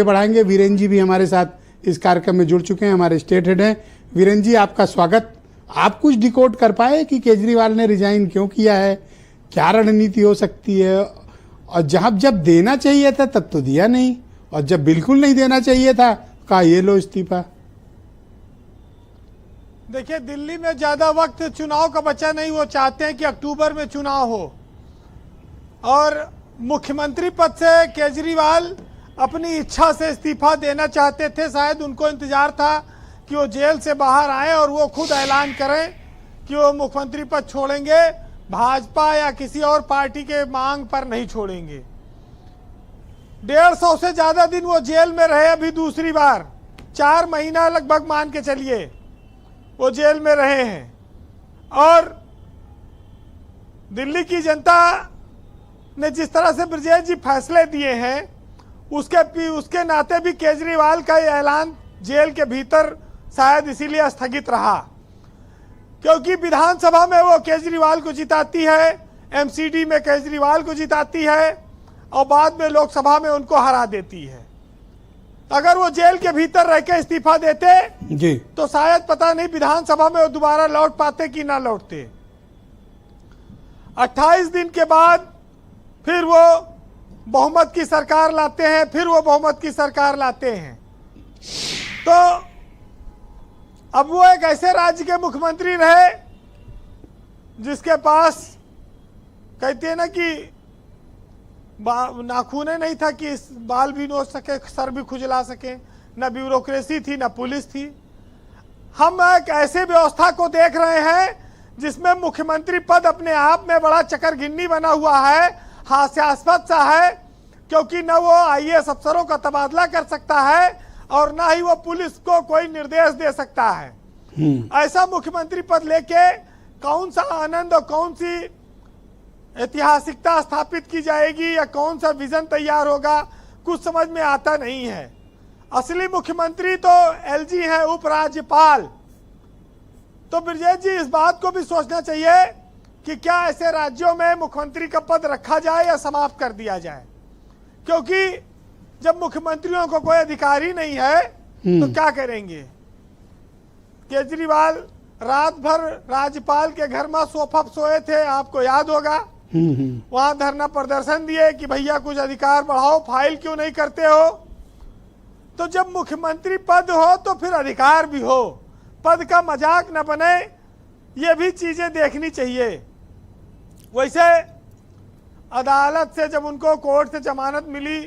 बढ़ाएंगे। वीरेन जी भी हमारे साथ इस कार्यक्रम में जुड़ चुके हैं, हमारे स्टेट हेड हैं। वीरेन जी, आपका स्वागत। आप कुछ डिकोड कर पाए कि केजरीवाल ने रिजाइन क्यों किया है, क्या रणनीति हो सकती है, और जब देना चाहिए था तब तो दिया नहीं, और जब बिल्कुल नहीं देना चाहिए था कहा ये लो इस्तीफा। देखिए, दिल्ली में ज्यादा वक्त चुनाव का बचा नहीं। वो चाहते हैं कि अक्टूबर में चुनाव हो, और मुख्यमंत्री पद से केजरीवाल अपनी इच्छा से इस्तीफा देना चाहते थे। शायद उनको इंतजार था कि वो जेल से बाहर आए और वो खुद ऐलान करें कि वो मुख्यमंत्री पद छोड़ेंगे, भाजपा या किसी और पार्टी के मांग पर नहीं छोड़ेंगे। 150 से ज्यादा दिन वो जेल में रहे। अभी दूसरी बार 4 महीना लगभग मान के चलिए वो जेल में रहे हैं, और दिल्ली की जनता ने जिस तरह से ब्रजेश जी फैसले दिए हैं उसके नाते भी केजरीवाल का ये ऐलान जेल के भीतर शायद इसीलिए स्थगित रहा, क्योंकि विधानसभा में वो केजरीवाल को जिताती है, एमसीडी में केजरीवाल को जिताती है, और बाद में लोकसभा में उनको हरा देती है। अगर वो जेल के भीतर रह के इस्तीफा देते जी तो शायद पता नहीं विधानसभा में वो दोबारा लौट पाते कि ना लौटते। 28 दिन के बाद फिर वो बहुमत की सरकार लाते हैं, फिर वो बहुमत की सरकार लाते हैं। तो अब वो एक ऐसे राज्य के मुख्यमंत्री रहे जिसके पास कहते हैं ना कि नाखूने नहीं था कि बाल भी नोच सके, सर भी खुजला सके, न ब्यूरोक्रेसी थी न पुलिस थी। हम एक ऐसे व्यवस्था को देख रहे हैं जिसमें मुख्यमंत्री पद अपने आप में बड़ा चकरगिन्नी बना हुआ है, हास्यास्पद सा है, क्योंकि न वो आईएएस अफसरों का तबादला कर सकता है और ना ही वो पुलिस को कोई निर्देश दे सकता है। ऐसा मुख्यमंत्री पद लेके कौन सा आनंद और कौन सी ऐतिहासिकता स्थापित की जाएगी या कौन सा विजन तैयार होगा, कुछ समझ में आता नहीं है। असली मुख्यमंत्री तो एलजी है, उपराज्यपाल। तो ब्रजेश जी, इस बात को भी सोचना चाहिए कि क्या ऐसे राज्यों में मुख्यमंत्री का पद रखा जाए या समाप्त कर दिया जाए, क्योंकि जब मुख्यमंत्रियों को कोई अधिकार ही नहीं है तो क्या करेंगे। केजरीवाल रात भर राज्यपाल के घर में सोफा सोए थे, आपको याद होगा। वहां धरना प्रदर्शन दिए कि भैया कुछ अधिकार बढ़ाओ, फाइल क्यों नहीं करते हो। तो जब मुख्यमंत्री पद हो तो फिर अधिकार भी हो, पद का मजाक न बने, ये भी चीजें देखनी चाहिए। वैसे अदालत से जब उनको कोर्ट से जमानत मिली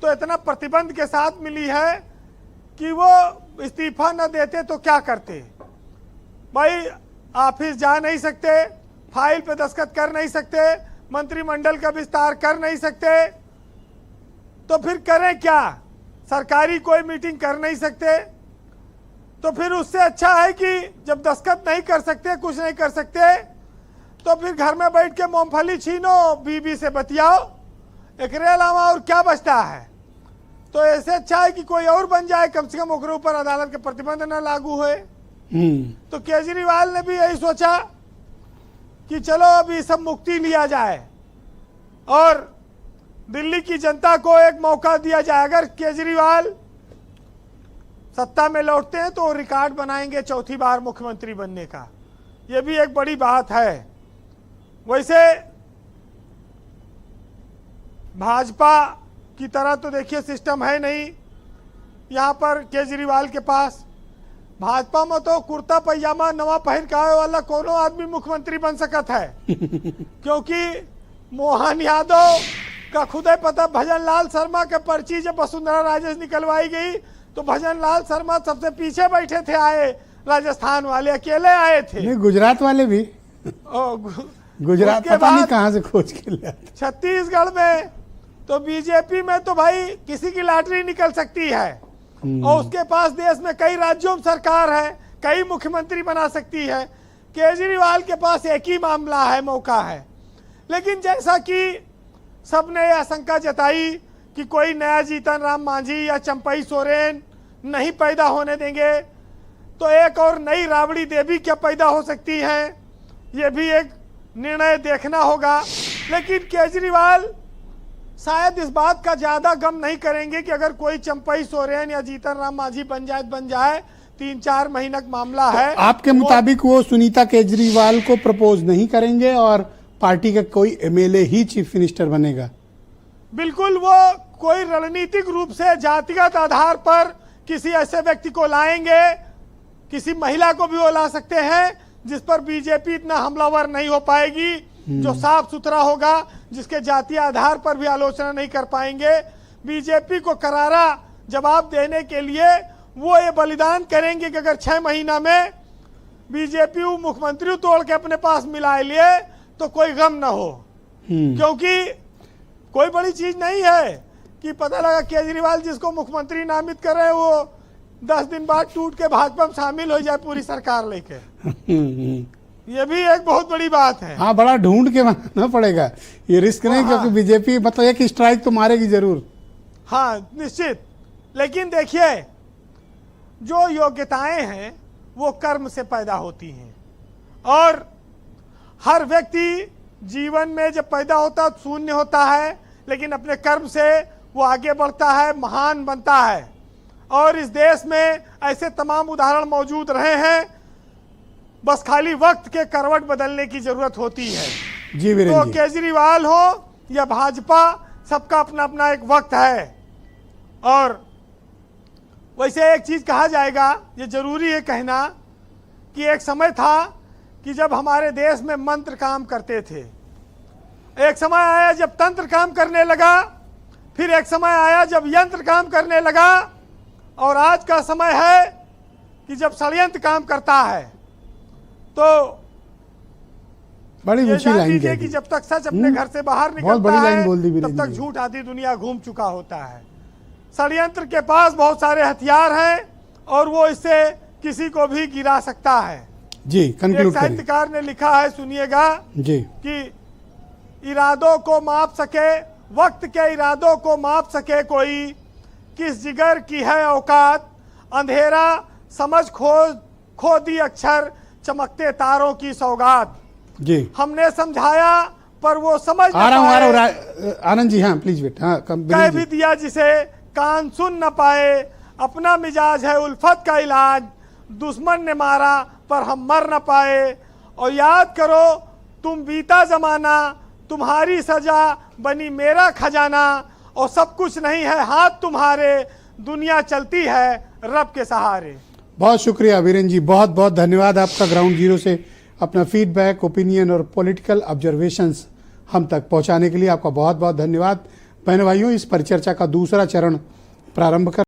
तो इतना प्रतिबंध के साथ मिली है कि वो इस्तीफा न देते तो क्या करते। भाई, ऑफिस जा नहीं सकते, फाइल पे दस्तखत कर नहीं सकते, मंत्रिमंडल का विस्तार कर नहीं सकते, तो फिर करें क्या। सरकारी कोई मीटिंग कर नहीं सकते, तो फिर उससे अच्छा है कि जब दस्तखत नहीं कर सकते, कुछ नहीं कर सकते, तो फिर घर में बैठ के मूंगफली छीनो, बीबी से बतियाओ, एकरे अलावा और क्या बचता है। तो ऐसे अच्छा है कि कोई और बन जाए, कम से कम ओकरे ऊपर अदालत के प्रतिबंध न लागू होए। तो केजरीवाल ने भी यही सोचा कि चलो अभी सब मुक्ति लिया जाए और दिल्ली की जनता को एक मौका दिया जाए। अगर केजरीवाल सत्ता में लौटते हैं तो रिकॉर्ड बनाएंगे चौथी बार मुख्यमंत्री बनने का, यह भी एक बड़ी बात है। वैसे भाजपा की तरह तो देखिए सिस्टम है नहीं यहाँ पर केजरीवाल के पास। भाजपा में तो कुर्ता पैजामा नवा पहन के आए वाला कोनो आदमी मुख्यमंत्री बन सकता है क्योंकि मोहन यादव का खुद ही पता। भजन लाल शर्मा के पर्ची जब वसुंधरा राजे निकलवाई गई तो भजन लाल शर्मा सबसे पीछे बैठे थे, आए राजस्थान वाले अकेले आए थे। नहीं, गुजरात वाले भी। गुजरात पता नहीं कहाँ से खोज के ले आते। छत्तीसगढ़ में तो बीजेपी में तो भाई किसी की लॉटरी निकल सकती है, और उसके पास देश में कई राज्यों में सरकार है, कई मुख्यमंत्री बना सकती है। केजरीवाल के पास एक ही मामला है, मौका है। लेकिन जैसा कि सबने आशंका जताई कि कोई नया जीतन राम मांझी या चंपई सोरेन नहीं पैदा होने देंगे, तो एक और नई राबड़ी देवी क्या पैदा हो सकती है, ये भी एक निर्णय देखना होगा। लेकिन केजरीवाल शायद इस बात का ज्यादा गम नहीं करेंगे कि अगर कोई चंपई सोरेन या जीतन राम मांझी पंचायत बन जाए, 3-4 महीने का मामला है। आपके मुताबिक वो सुनीता केजरीवाल को प्रपोज नहीं करेंगे और पार्टी का कोई एमएलए ही चीफ मिनिस्टर बनेगा? बिल्कुल, वो कोई रणनीतिक रूप से जातिगत आधार पर किसी ऐसे व्यक्ति को लाएंगे, किसी महिला को भी वो ला सकते हैं जिस पर बीजेपी इतना हमलावर नहीं हो पाएगी, जो साफ सुथरा होगा, जिसके जातीय आधार पर भी आलोचना नहीं कर पाएंगे। बीजेपी को करारा जवाब देने के लिए वो ये बलिदान करेंगे कि अगर 6 महीना में बीजेपी मुख्यमंत्री तोड़ के अपने पास मिला लिए तो कोई गम ना हो, क्योंकि कोई बड़ी चीज नहीं है कि पता लगा केजरीवाल जिसको मुख्यमंत्री नामित कर रहे हैं वो 10 दिन बाद टूट के भाजपा में शामिल हो जाए पूरी सरकार लेके। ये भी एक बहुत बड़ी बात है। हाँ, बड़ा ढूंढ के बनाना पड़ेगा, ये रिस्क नहीं, क्योंकि बीजेपी मतलब एक स्ट्राइक तो मारेगी जरूर। हाँ निश्चित, लेकिन देखिए जो योग्यताएं हैं वो कर्म से पैदा होती हैं, और हर व्यक्ति जीवन में जब पैदा होता है शून्य होता है, लेकिन अपने कर्म से वो आगे बढ़ता है, महान बनता है। और इस देश में ऐसे तमाम उदाहरण मौजूद रहे हैं, बस खाली वक्त के करवट बदलने की जरूरत होती है। जी तो केजरीवाल हो या भाजपा, सबका अपना अपना एक वक्त है। और वैसे एक चीज कहा जाएगा, ये जरूरी है कहना, कि एक समय था कि जब हमारे देश में मंत्र काम करते थे, एक समय आया जब तंत्र काम करने लगा, फिर एक समय आया जब यंत्र काम करने लगा, और आज का समय है कि जब षड्यंत्र काम करता है। तो बड़ी ऊंची लाइन कि जब तक सच अपने घर से बाहर निकलता है तब तक झूठ आधी दुनिया घूम चुका होता है। षड्यंत्र के पास बहुत सारे हथियार हैं और वो इससे किसी को भी गिरा सकता है। जी, कंक्लूड करें। साहित्यकार ने लिखा है, सुनिएगा जी, कि इरादों को माप सके, वक्त के इरादों को माप सके कोई, किस जिगर की है औकात, अंधेरा समझ खो दी अक्षर, चमकते तारों की सौगात। जी, हमने समझाया पर वो समझ आ रहा हूँ आनंद जी, हाँ प्लीज वेट। हाँ, कह भी दिया जिसे कान सुन न पाए, अपना मिजाज है उल्फत का इलाज, दुश्मन ने मारा पर हम मर न पाए। और याद करो तुम बीता जमाना, तुम्हारी सजा बनी मेरा खजाना, और सब कुछ नहीं है हाथ तुम्हारे, दुनिया चलती है रब के सहारे। बहुत शुक्रिया वीरेंद्र जी, बहुत बहुत धन्यवाद आपका ग्राउंड जीरो से अपना फीडबैक, ओपिनियन और पॉलिटिकल ऑब्जर्वेशंस हम तक पहुंचाने के लिए आपका बहुत बहुत धन्यवाद। बहनों भाइयों, इस परिचर्चा का दूसरा चरण प्रारंभ कर